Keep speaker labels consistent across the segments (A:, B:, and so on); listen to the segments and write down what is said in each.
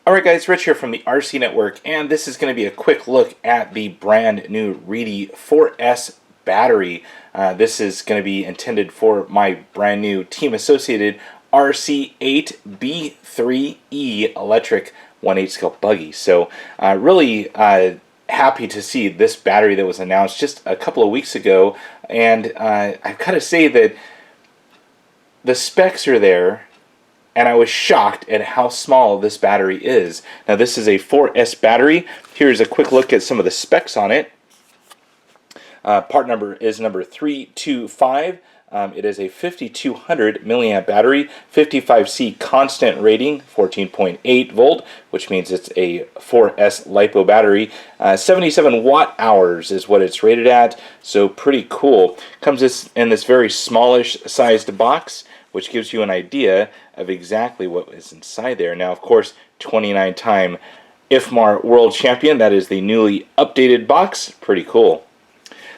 A: Alright guys, Rich here from the RC Network, and this is going to be a quick look at the brand new Reedy 4S battery. This is going to be intended for my brand new team associated RC8B3E electric 1/8 scale buggy. So really happy to see this battery that was announced just a couple of weeks ago, and I've got to say that the specs are there. And I was shocked at how small this battery is. Now this is a 4S battery. Here's a quick look at some of the specs on it. Part number is number 325. It is a 5200 milliamp battery, 55C constant rating, 14.8 volt, which means it's a 4S Lipo battery. 77 watt hours is what it's rated at, so pretty cool. Comes in this very smallish sized box, which gives you an idea of exactly what is inside there. Now, of course, 29-time IFMAR World Champion. That is the newly updated box. Pretty cool.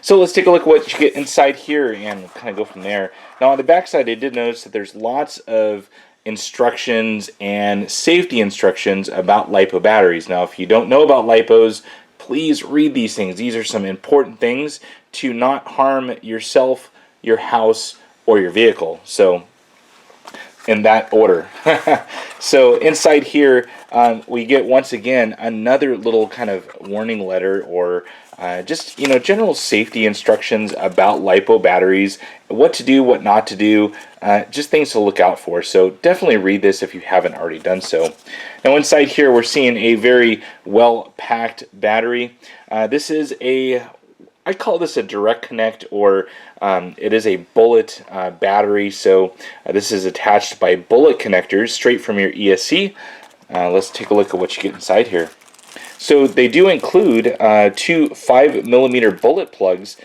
A: So let's take a look at what you get inside here and kind of go from there. Now, on the back side, I did notice that there's lots of instructions and safety instructions about LiPo batteries. Now, if you don't know about LiPos, please read these things. These are some important things to not harm yourself, your house, or your vehicle. So in that order. So inside here we get once again another little kind of warning letter, or just general safety instructions about LiPo batteries, what to do, what not to do, just things to look out for. So definitely read this if you haven't already done so. Now inside here we're seeing a very well packed battery. This is I call this a direct connect, or it is a bullet battery. So this is attached by bullet connectors straight from your ESC. Let's take a look at what you get inside here. So they do include two 5mm bullet plugs.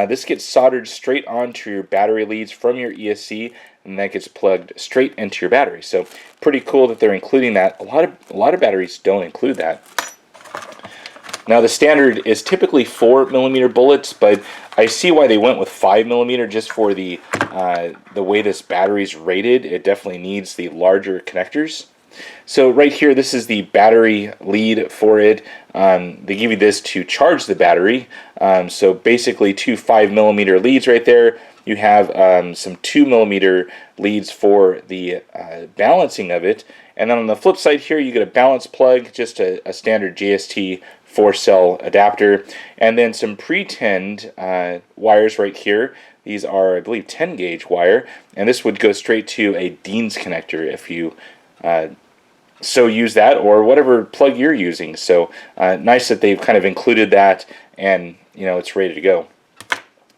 A: This gets soldered straight onto your battery leads from your ESC, and that gets plugged straight into your battery. So pretty cool that they're including that. A lot of batteries don't include that. Now the standard is typically 4mm bullets, but I see why they went with 5mm just for the way this battery is rated. It definitely needs the larger connectors. So right here, this is the battery lead for it. They give you this to charge the battery. So basically two 5mm leads right there. You have some 2mm leads for the balancing of it. And then on the flip side here, you get a balance plug, just a standard JST 4-cell adapter, and then some pre-tinned wires right here. These are, I believe, 10 gauge wire, and this would go straight to a Dean's connector if you so use that, or whatever plug you're using. So nice that they've kind of included that, and it's ready to go.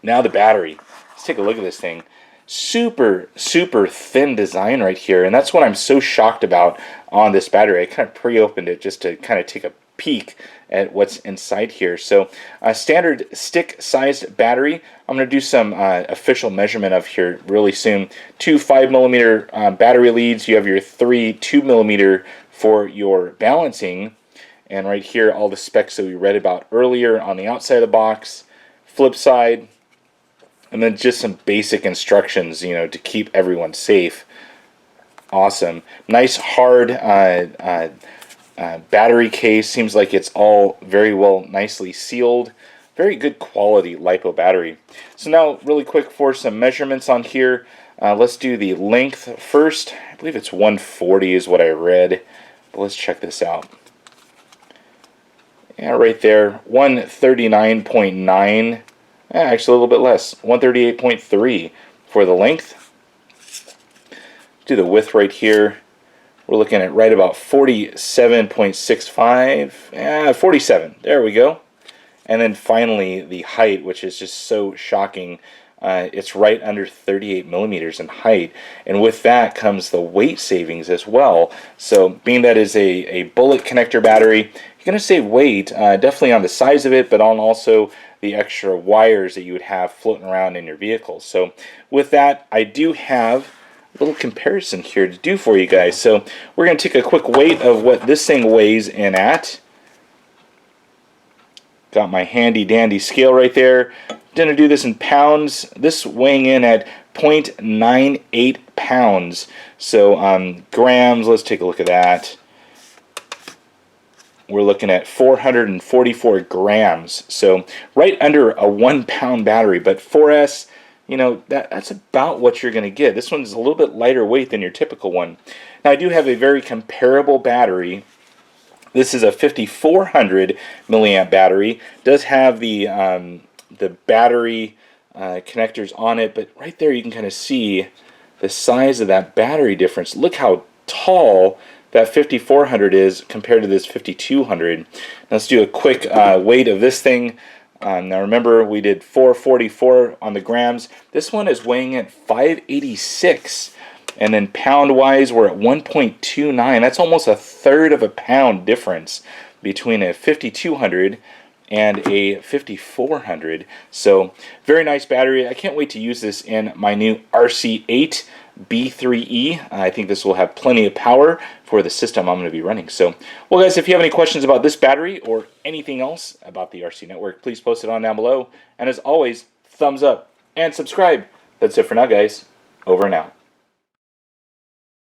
A: Now the battery. Let's take a look at this thing. Super thin design right here, and that's what I'm so shocked about on this battery. I kind of pre-opened it just to kind of take a peek at what's inside here. So a standard stick sized battery. I'm going to do some official measurement of here really soon. Two 5mm battery leads. You have your three 2mm for your balancing, and right here all the specs that we read about earlier on the outside of the box. Flip side, and then just some basic instructions, to keep everyone safe. Awesome. Nice hard battery case. Seems like it's all very well nicely sealed. Very good quality LiPo battery. So now really quick for some measurements on here. Let's do the length first. I believe it's 140 is what I read, but let's check this out. Yeah, right there, 139.9. Actually a little bit less, 138.3 for the length. Do the width right here. We're looking at right about 47.65, 47, there we go. And then finally the height, which is just so shocking. It's right under 38mm in height, and with that comes the weight savings as well. So being that is a bullet connector battery, you're going to save weight, definitely on the size of it, but on also the extra wires that you would have floating around in your vehicle. So with that, I do have a little comparison here to do for you guys. So we're going to take a quick weight of what this thing weighs in at. Got my handy dandy scale right there. Going to do this in pounds. This weighing in at 0.98 pounds. So grams, let's take a look at that. we're looking at 444 grams. So right under a 1 pound battery, but 4S, you know, that's about what you're going to get. This one's a little bit lighter weight than your typical one. Now I do have a very comparable battery. This is a 5400 milliamp battery. It does have the battery connectors on it, but right there you can kind of see the size of that battery difference. Look how tall that 5400 is compared to this 5200. Now let's do a quick weight of this thing. Now remember, we did 444 on the grams. This one is weighing at 586. And then pound-wise, we're at 1.29. That's almost a third of a pound difference between a 5200 and a 5400. So very nice battery. I can't wait to use this in my new RC8 B3E. I think this will have plenty of power for the system I'm going to be running. So, well guys, if you have any questions about this battery or anything else about the RC network, please post it on down below. And as always, thumbs up and subscribe. That's it for now, guys. Over and out.